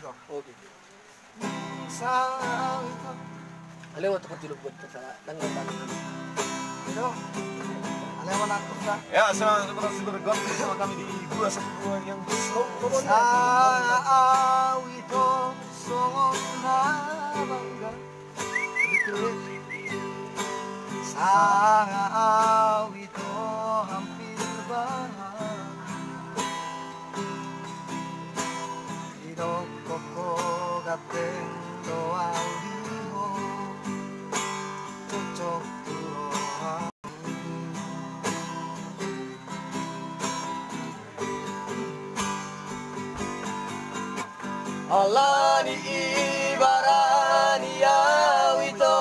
Okay. Sa ito. Alam mo ito kung tilubod ko sa tanggapan. Ito. Alam mo na ito sa. Ya, selamat bergabung bersama kami di Gua Satu Gua yang Sa awito sungong na bangga. Sa awito hampir bahagia. Hidok koko gaten doang diho. Cocok tuhan. Alani ibarani awito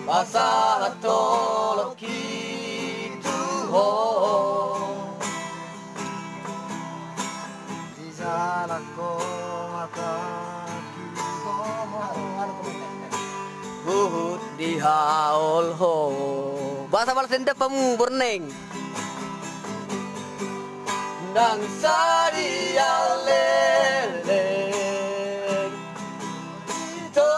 Basa tolok kituho Di jalan ko mata kibomo. Buhut di haul ho Bahasa Malaysia pamu berneng Nang sadia leleng Ito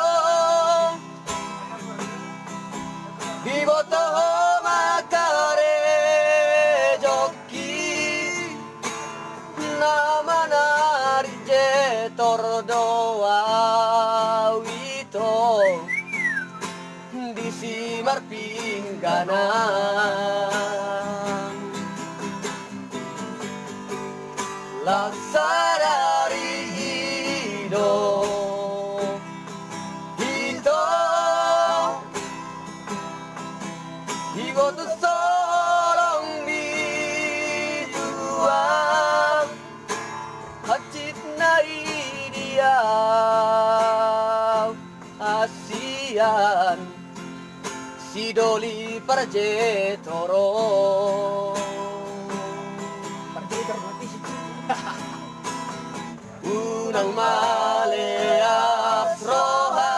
Iboto makare joki Nama nari jetor doa wito Disimar pingganan Laksadari ido Ito Igo tu solong bituang Hacit na dia Asian Sidoli parjetoro Unang maleas roha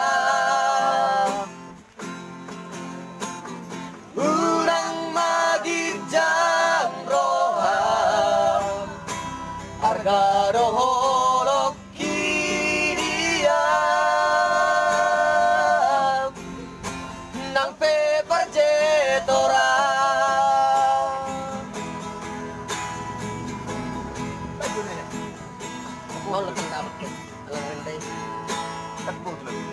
Unang magijang roha Harga doholok kidia Nang peparjetora Mau lebih tahu ke lantai Takbut lagi.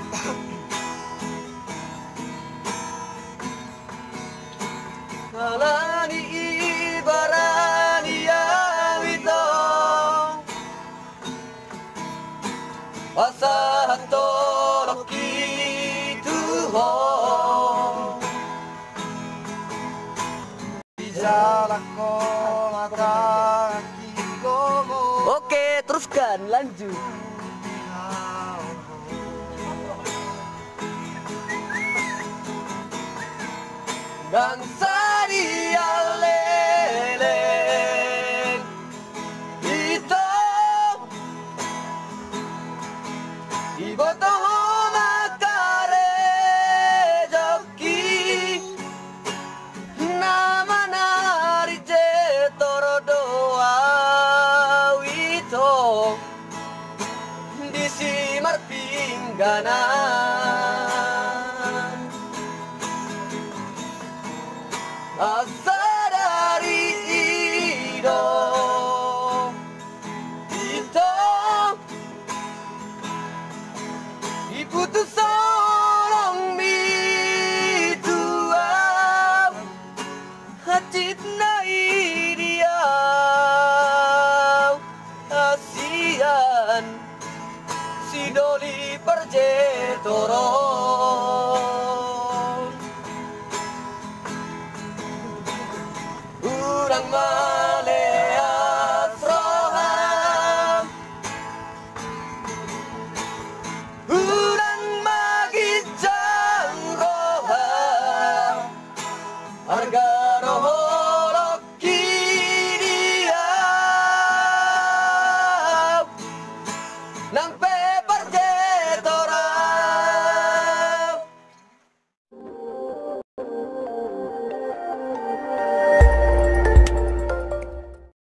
Kalani ibarani awito Pasahat tolok kituho Di jalan ko mata kibomo. Oke, teruskan, lanjut. Dan sadia leleng Ito Iboto makare joki Nama nari jetoro doa wito Disimar pingganan Asadari ido Ito Iputu solong mituang Hacit na dia Asian Sidoli parjetoro